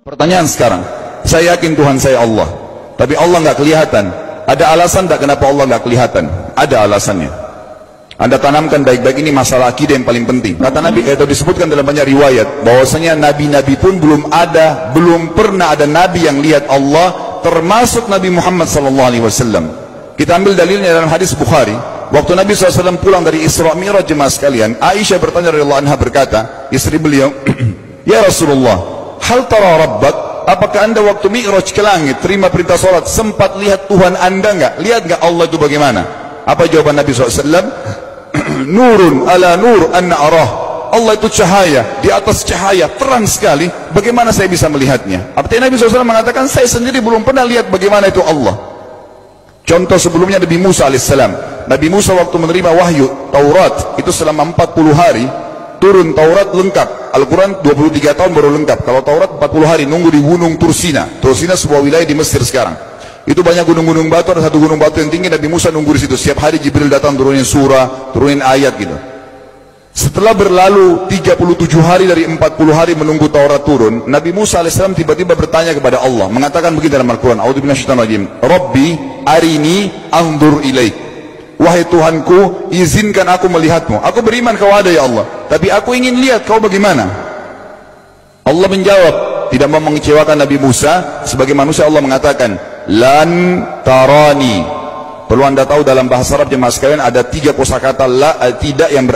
Pertanyaan sekarang, saya yakin Tuhan saya Allah, tapi Allah nggak kelihatan. Ada alasan tak kenapa Allah nggak kelihatan? Ada alasannya. Anda tanamkan baik-baik, ini masalah akidah yang paling penting. Kata Nabi, itu disebutkan dalam banyak riwayat, bahwasanya nabi-nabi pun belum pernah ada nabi yang lihat Allah, termasuk Nabi Muhammad SAW. Kita ambil dalilnya dalam hadis Bukhari. Waktu Nabi SAW pulang dari Isra Mi'raj, jemaah sekalian, Aisyah bertanya radhiyallahu anha, berkata, istri beliau, ya Rasulullah, hal tara rabbak, apakah anda waktu Mi'raj ke langit, terima perintah salat, sempat lihat Tuhan anda enggak? Lihat enggak Allah itu bagaimana? Apa jawaban Nabi SAW? Nurun ala nur anna arah. Allah itu cahaya, di atas cahaya, terang sekali, bagaimana saya bisa melihatnya? Artinya Nabi SAW mengatakan, saya sendiri belum pernah lihat bagaimana itu Allah. Contoh sebelumnya Nabi Musa alaihissalam. Nabi Musa waktu menerima wahyu Taurat, itu selama 40 hari turun Taurat lengkap. Al-Quran 23 tahun baru lengkap. Kalau Taurat 40 hari nunggu di gunung Tursina. Tursina sebuah wilayah di Mesir sekarang. Itu banyak gunung-gunung batu, ada satu gunung batu yang tinggi, Nabi Musa nunggu di situ. Setiap hari Jibril datang turunin surah, turunin ayat gitu. Setelah berlalu 37 hari dari 40 hari menunggu Taurat turun, Nabi Musa alaihissalam tiba-tiba bertanya kepada Allah, mengatakan begini dalam Al-Quran, A'udzu billahi rajim, Rabbi arini anzur ilaik. Wahai Tuhanku, izinkan aku melihatmu. Aku beriman kau ada ya Allah, tapi aku ingin lihat kau bagaimana. Allah menjawab, tidak mau mengecewakan Nabi Musa. Sebagai manusia Allah mengatakan, lan tarani. Perlu anda tahu dalam bahasa Arab jemaah sekalian ada 3 kosakata la, tidak yang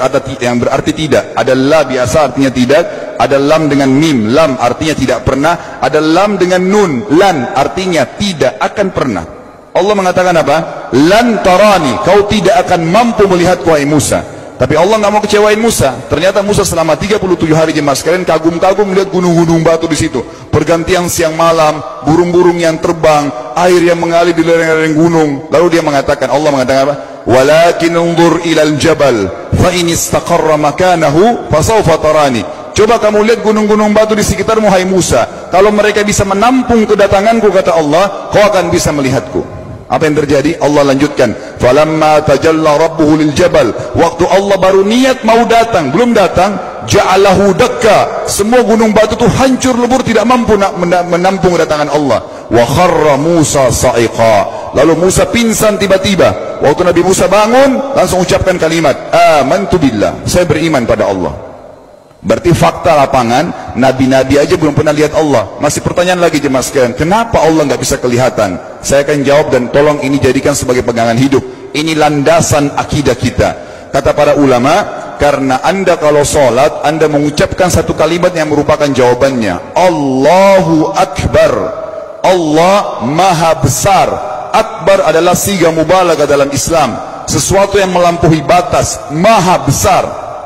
berarti tidak. Ada la biasa artinya tidak, ada lam dengan mim, lam artinya tidak pernah, ada lam dengan nun, lan artinya tidak akan pernah. Allah mengatakan apa? Lan tarani, kau tidak akan mampu melihatku wahai Musa. Tapi Allah nggak mau kecewain Musa. Ternyata Musa selama 37 hari jemaah sekalian kagum-kagum melihat gunung-gunung batu di situ. Pergantian siang malam, burung-burung yang terbang, air yang mengalir di lereng-lereng gunung. Lalu dia mengatakan, Allah mengatakan apa? Walakin unzur ilal jabal, fa in istaqarra makanahu fasawfa tarani. Coba kamu lihat gunung-gunung batu di sekitarmu hai Musa. Kalau mereka bisa menampung kedatanganku, kata Allah, kau akan bisa melihatku. Apa yang terjadi? Allah lanjutkan, falamma tajalla rabbuhu lil jabal, waktu Allah baru niat mau datang, belum datang, ja'alahu dakka, semua gunung batu itu hancur lebur, tidak mampu menampung kedatangan Allah. Wa kharra Musa sa'iqa, lalu Musa pingsan tiba-tiba. Waktu Nabi Musa bangun, langsung ucapkan kalimat, amantu billah, saya beriman pada Allah. Berarti fakta lapangan, nabi-nabi aja belum pernah lihat Allah. Masih pertanyaan lagi jemaah sekalian, kenapa Allah nggak bisa kelihatan? Saya akan jawab dan tolong ini jadikan sebagai pegangan hidup. Ini landasan akidah kita. Kata para ulama, karena anda kalau sholat, anda mengucapkan satu kalimat yang merupakan jawabannya. Allahu Akbar. Allah Maha Besar. Akbar adalah siga mubalaghah dalam Islam. Sesuatu yang melampaui batas, Maha Besar.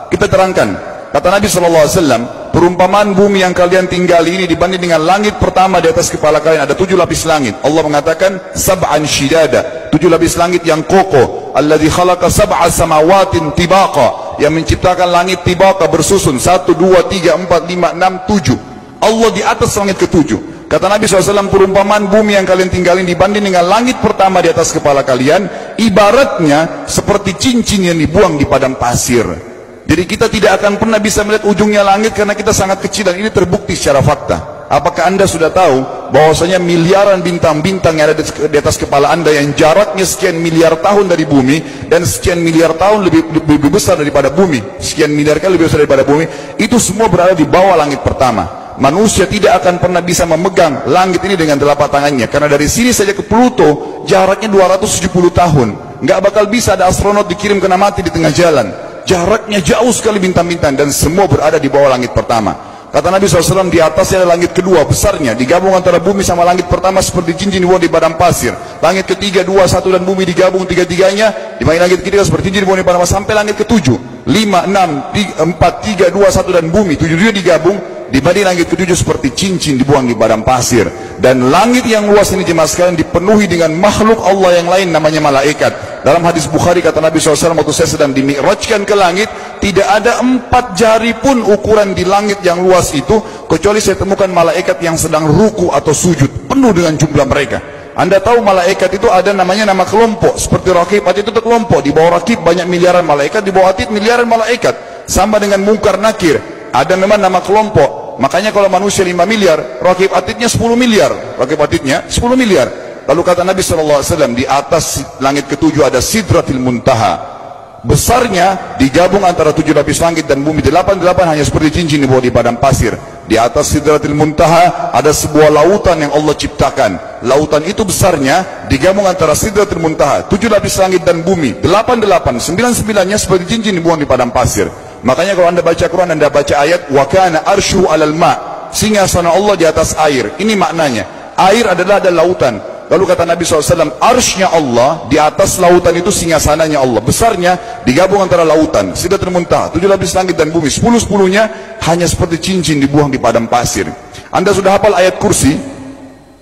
Kita terangkan. Kata Nabi SAW, perumpamaan bumi yang kalian tinggali ini dibanding dengan langit pertama di atas kepala kalian, ada 7 lapis langit. Allah mengatakan, sab'an shidada, 7 lapis langit yang kokoh. Alladzi khalaqa sab'a samawatin tibaqa, yang menciptakan langit tibaqa bersusun, 1, 2, 3, 4, 5, 6, 7. Allah di atas langit ke-7. Kata Nabi SAW, perumpamaan bumi yang kalian tinggalin dibanding dengan langit pertama di atas kepala kalian, ibaratnya seperti cincin yang dibuang di padang pasir. Jadi kita tidak akan pernah bisa melihat ujungnya langit karena kita sangat kecil, dan ini terbukti secara fakta. Apakah anda sudah tahu bahwasanya miliaran bintang-bintang yang ada di atas kepala anda yang jaraknya sekian miliar tahun dari bumi, dan sekian miliar tahun lebih besar daripada bumi, sekian miliar kali lebih besar daripada bumi, itu semua berada di bawah langit pertama. Manusia tidak akan pernah bisa memegang langit ini dengan telapak tangannya, karena dari sini saja ke Pluto jaraknya 270 tahun. Nggak bakal bisa ada astronot dikirim kena mati di tengah jalan. Jaraknya jauh sekali bintang-bintang, dan semua berada di bawah langit pertama. Kata Nabi SAW, di atasnya ada langit kedua besarnya, digabung antara bumi sama langit pertama seperti cincin dibuang di padang pasir. Langit ketiga, 2, 1 dan bumi digabung tiga-tiganya, di mana langit ketiga seperti cincin dibuang di padang pasir, sampai langit ke-7, 5, 6, 4, 3, 2, 1 dan bumi 7 digabung, dibanding langit ke-7 seperti cincin dibuang di padang pasir. Dan langit yang luas ini jemaah sekalian dipenuhi dengan makhluk Allah yang lain namanya malaikat. Dalam hadis Bukhari kata Nabi SAW, waktu saya sedang dimi'rajkan ke langit, tidak ada 4 jari pun ukuran di langit yang luas itu, kecuali saya temukan malaikat yang sedang ruku atau sujud, penuh dengan jumlah mereka. Anda tahu malaikat itu ada namanya nama kelompok, seperti Raqib, itu kelompok. Di bawah Raqib banyak miliaran malaikat, di bawah Atid miliaran malaikat. Sama dengan Munkar Nakir, ada memang nama kelompok. Makanya kalau manusia 5 miliar, rakib atidnya 10 miliar. Rakib atidnya 10 miliar. Lalu kata Nabi SAW, di atas langit ketujuh ada Sidratil Muntaha. Besarnya digabung antara 7 lapis langit dan bumi. 8 hanya seperti cincin di bawah di padang pasir. Di atas Sidratil Muntaha ada sebuah lautan yang Allah ciptakan. Lautan itu besarnya digabung antara Sidratil Muntaha, 7 lapis langit dan bumi. 9 nya seperti cincin dibuang di padang pasir. Makanya kalau anda baca Quran, anda baca ayat wa kana arsyu 'alal ma', singgasana Allah di atas air. Ini maknanya, air adalah ada lautan. Lalu kata Nabi SAW, arsy-nya Allah di atas lautan itu singgasananya Allah. Besarnya digabung antara lautan, Sidratul Muntaha, 7 lapis langit dan bumi. 10-10-nya hanya seperti cincin dibuang di padang pasir. Anda sudah hafal ayat kursi?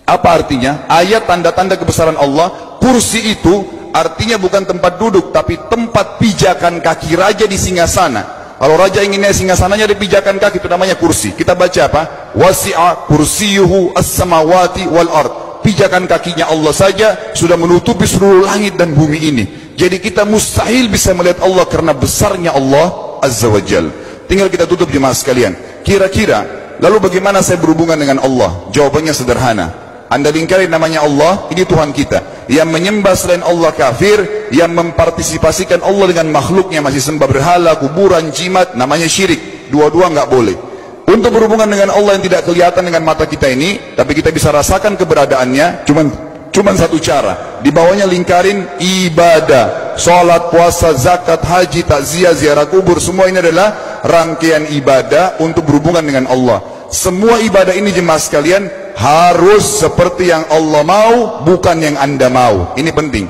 Apa artinya? Ayat tanda-tanda kebesaran Allah. Kursi itu artinya bukan tempat duduk, tapi tempat pijakan kaki raja di singgasana. Kalau raja ingin naik singgasananya di pijakan kaki, itu namanya kursi. Kita baca apa? Wasi'a kursiyuhu as-samawati wal ard. Pijakan kakinya Allah saja sudah menutupi seluruh langit dan bumi ini. Jadi kita mustahil bisa melihat Allah karena besarnya Allah Azza wa Jal. Tinggal kita tutup jemaah sekalian. Kira-kira lalu bagaimana saya berhubungan dengan Allah? Jawabannya sederhana. Anda lingkari namanya Allah, ini Tuhan kita. Yang menyembah selain Allah kafir, yang mempartisipasikan Allah dengan makhluknya, masih sembah berhala, kuburan, jimat, namanya syirik. Dua-dua nggak boleh. Untuk berhubungan dengan Allah yang tidak kelihatan dengan mata kita ini, tapi kita bisa rasakan keberadaannya, cuman satu cara. Di bawahnya lingkarin ibadah, sholat, puasa, zakat, haji, takziah, ziarah kubur. Semua ini adalah rangkaian ibadah untuk berhubungan dengan Allah. Semua ibadah ini jemaah sekalian harus seperti yang Allah mau, bukan yang Anda mau. Ini penting.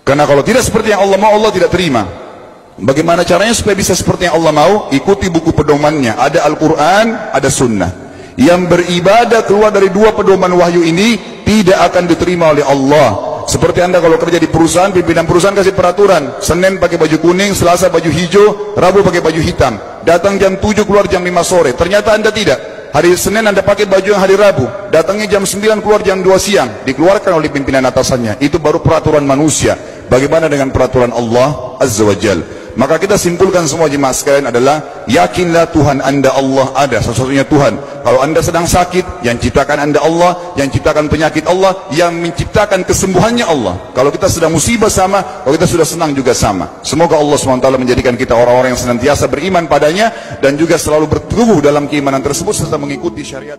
Karena kalau tidak seperti yang Allah mau, Allah tidak terima. Bagaimana caranya supaya bisa seperti yang Allah mau? Ikuti buku pedomannya. Ada Al-Quran, ada Sunnah. Yang beribadah keluar dari 2 pedoman wahyu ini tidak akan diterima oleh Allah. Seperti Anda kalau kerja di perusahaan, pimpinan perusahaan kasih peraturan, Senin pakai baju kuning, Selasa baju hijau, Rabu pakai baju hitam. Datang jam 7, keluar jam 5 sore. Ternyata Anda tidak. Hari Senin Anda pakai baju yang hari Rabu, datangnya jam 9, keluar jam 2 siang. Dikeluarkan oleh pimpinan atasannya. Itu baru peraturan manusia. Bagaimana dengan peraturan Allah Azza wa Jal? Maka kita simpulkan semua jemaah sekalian adalah, yakinlah Tuhan Anda Allah ada, satu-satunya Tuhan. Kalau Anda sedang sakit, yang ciptakan Anda Allah, yang ciptakan penyakit Allah, yang menciptakan kesembuhannya Allah. Kalau kita sedang musibah sama, kalau kita sudah senang juga sama. Semoga Allah SWT menjadikan kita orang-orang yang senantiasa beriman padanya, dan juga selalu berteguh dalam keimanan tersebut serta mengikuti syariat.